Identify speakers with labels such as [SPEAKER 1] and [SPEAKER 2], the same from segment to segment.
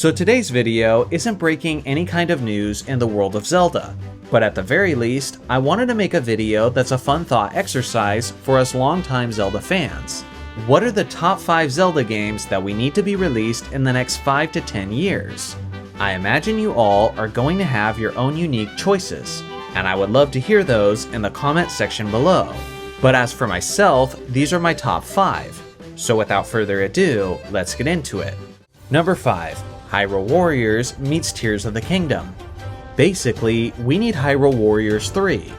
[SPEAKER 1] So today's video isn't breaking any kind of news in the world of Zelda, but at the very least, I wanted to make a video that's a fun thought exercise for us longtime Zelda fans. What are the top 5 Zelda games that we need to be released in the next 5 to 10 years? I imagine you all are going to have your own unique choices, and I would love to hear those in the comment section below. But as for myself, these are my top 5. So without further ado, let's get into it. Number 5. Hyrule Warriors meets Tears of the Kingdom. Basically, we need Hyrule Warriors 3.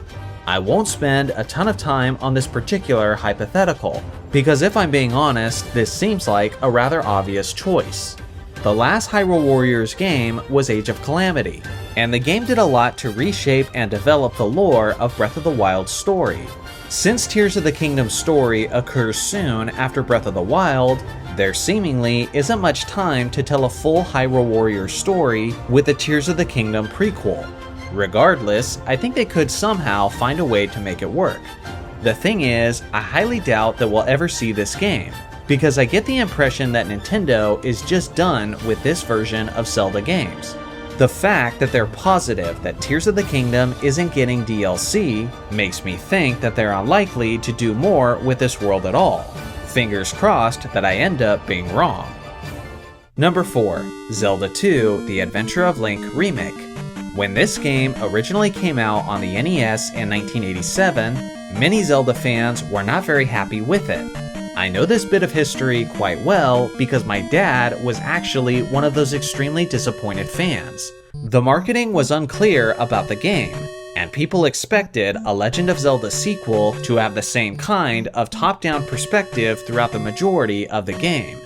[SPEAKER 1] I won't spend a ton of time on this particular hypothetical, because if I'm being honest, this seems like a rather obvious choice. The last Hyrule Warriors game was Age of Calamity, and the game did a lot to reshape and develop the lore of Breath of the Wild's story. Since Tears of the Kingdom's story occurs soon after Breath of the Wild, there seemingly isn't much time to tell a full Hyrule Warriors story with the Tears of the Kingdom prequel. Regardless, I think they could somehow find a way to make it work. The thing is, I highly doubt that we'll ever see this game, because I get the impression that Nintendo is just done with this version of Zelda games. The fact that they're positive that Tears of the Kingdom isn't getting DLC makes me think that they're unlikely to do more with this world at all. Fingers crossed that I end up being wrong. Number 4. Zelda 2: The Adventure of Link Remake. When this game originally came out on the NES in 1987, many Zelda fans were not very happy with it. I know this bit of history quite well because my dad was actually one of those extremely disappointed fans. The marketing was unclear about the game, and people expected a Legend of Zelda sequel to have the same kind of top-down perspective throughout the majority of the game.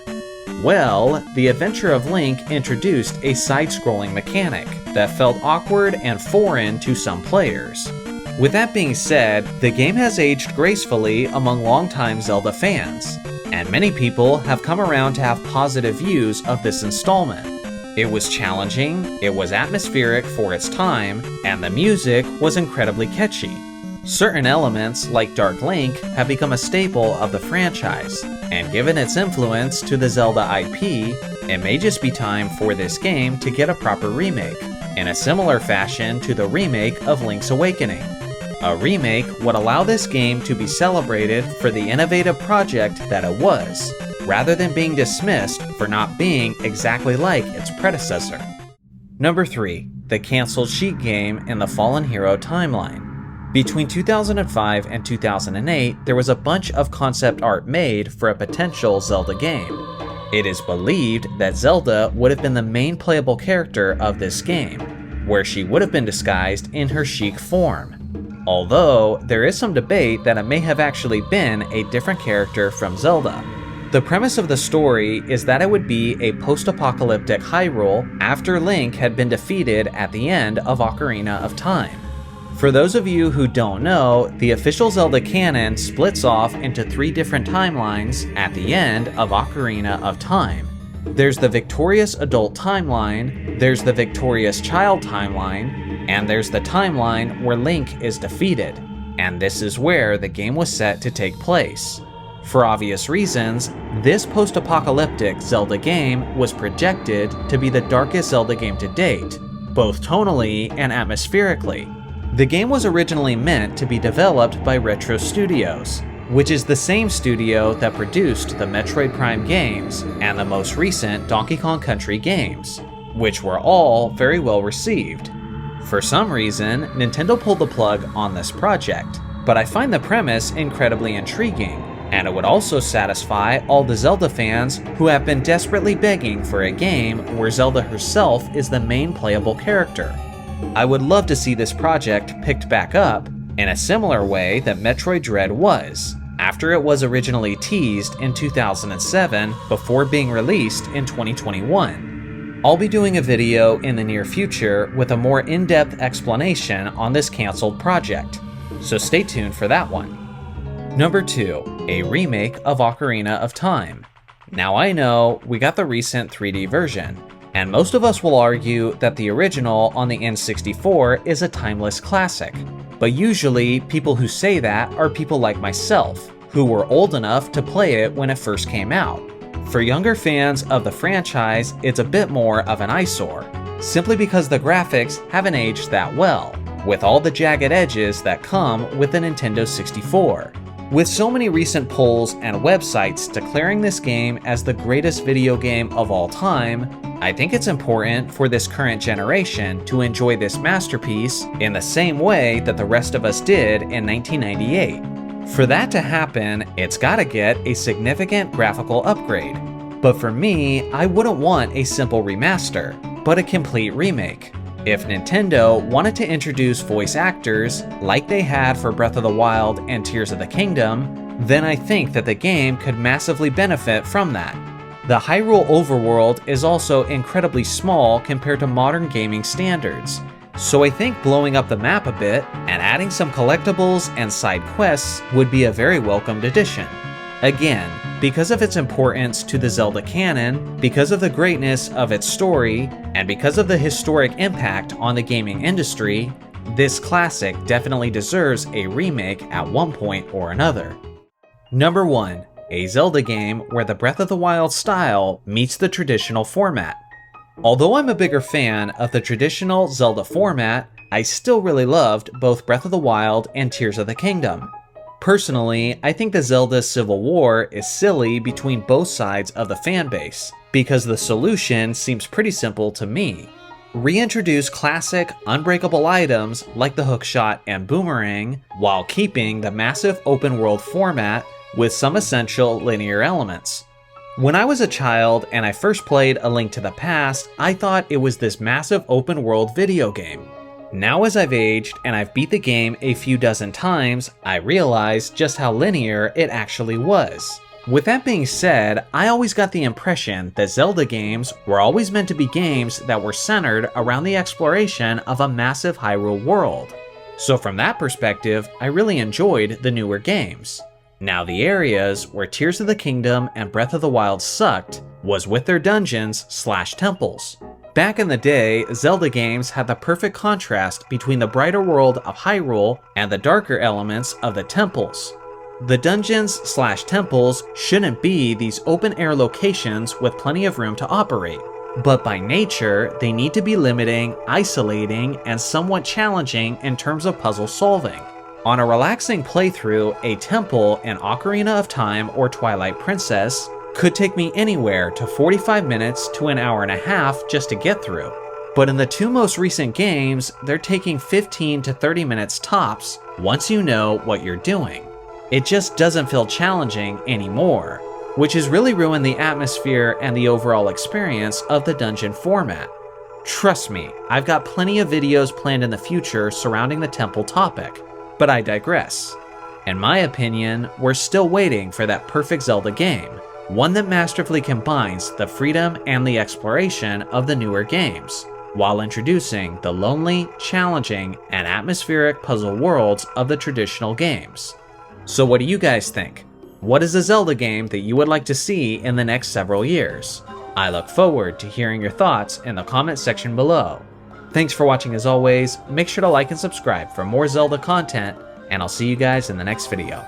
[SPEAKER 1] Well, The Adventure of Link introduced a side-scrolling mechanic that felt awkward and foreign to some players. With that being said, the game has aged gracefully among longtime Zelda fans, and many people have come around to have positive views of this installment. It was challenging, it was atmospheric for its time, and the music was incredibly catchy. Certain elements, like Dark Link, have become a staple of the franchise, and given its influence to the Zelda IP, it may just be time for this game to get a proper remake, in a similar fashion to the remake of Link's Awakening. A remake would allow this game to be celebrated for the innovative project that it was, rather than being dismissed for not being exactly like its predecessor. Number 3. The cancelled Sheik game in the Fallen Hero timeline. Between 2005 and 2008, there was a bunch of concept art made for a potential Zelda game. It is believed that Zelda would have been the main playable character of this game, where she would have been disguised in her Sheik form. Although, there is some debate that it may have actually been a different character from Zelda. The premise of the story is that it would be a post-apocalyptic Hyrule after Link had been defeated at the end of Ocarina of Time. For those of you who don't know, the official Zelda Cannon splits off into 3 different timelines at the end of Ocarina of Time. There's the victorious adult timeline, there's the victorious child timeline, and there's the timeline where Link is defeated, and this is where the game was set to take place. For obvious reasons, this post-apocalyptic Zelda game was projected to be the darkest Zelda game to date, both tonally and atmospherically. The game was originally meant to be developed by Retro Studios, which is the same studio that produced the Metroid Prime games and the most recent Donkey Kong Country games, which were all very well received. For some reason, Nintendo pulled the plug on this project, but I find the premise incredibly intriguing, and it would also satisfy all the Zelda fans who have been desperately begging for a game where Zelda herself is the main playable character. I would love to see this project picked back up in a similar way that Metroid Dread was, after it was originally teased in 2007 before being released in 2021. I'll be doing a video in the near future with a more in-depth explanation on this cancelled project, so stay tuned for that one. Number 2. A remake of Ocarina of Time. Now I know we got the recent 3D version, and most of us will argue that the original on the N64 is a timeless classic, but usually people who say that are people like myself, who were old enough to play it when it first came out. For younger fans of the franchise, it's a bit more of an eyesore, simply because the graphics haven't aged that well, with all the jagged edges that come with the Nintendo 64. With so many recent polls and websites declaring this game as the greatest video game of all time, I think it's important for this current generation to enjoy this masterpiece in the same way that the rest of us did in 1998. For that to happen, it's gotta get a significant graphical upgrade. But for me, I wouldn't want a simple remaster, but a complete remake. If Nintendo wanted to introduce voice actors, like they had for Breath of the Wild and Tears of the Kingdom, then I think that the game could massively benefit from that. The Hyrule overworld is also incredibly small compared to modern gaming standards, so I think blowing up the map a bit and adding some collectibles and side quests would be a very welcomed addition. Again, because of its importance to the Zelda canon, because of the greatness of its story, and because of the historic impact on the gaming industry, this classic definitely deserves a remake at one point or another. Number 1. A Zelda game where the Breath of the Wild style meets the traditional format. Although I'm a bigger fan of the traditional Zelda format, I still really loved both Breath of the Wild and Tears of the Kingdom. Personally, I think the Zelda Civil War is silly between both sides of the fanbase, because the solution seems pretty simple to me. Reintroduce classic, unbreakable items like the hookshot and boomerang, while keeping the massive open world format with some essential linear elements. When I was a child and I first played A Link to the Past, I thought it was this massive open world video game. Now as I've aged and I've beat the game a few dozen times, I realize just how linear it actually was. With that being said, I always got the impression that Zelda games were always meant to be games that were centered around the exploration of a massive Hyrule world. So from that perspective, I really enjoyed the newer games. Now the areas where Tears of the Kingdom and Breath of the Wild sucked was with their dungeons/temples. Back in the day, Zelda games had the perfect contrast between the brighter world of Hyrule and the darker elements of the temples. The dungeons/temples shouldn't be these open-air locations with plenty of room to operate, but by nature, they need to be limiting, isolating, and somewhat challenging in terms of puzzle solving. On a relaxing playthrough, a temple in Ocarina of Time or Twilight Princess could take me anywhere to 45 minutes to an hour and a half just to get through. But in the two most recent games, they're taking 15 to 30 minutes tops once you know what you're doing. It just doesn't feel challenging anymore, which has really ruined the atmosphere and the overall experience of the dungeon format. Trust me, I've got plenty of videos planned in the future surrounding the temple topic, but I digress. In my opinion, we're still waiting for that perfect Zelda game. One that masterfully combines the freedom and the exploration of the newer games, while introducing the lonely, challenging, and atmospheric puzzle worlds of the traditional games. So what do you guys think? What is a Zelda game that you would like to see in the next several years? I look forward to hearing your thoughts in the comment section below. Thanks for watching as always, make sure to like and subscribe for more Zelda content, and I'll see you guys in the next video.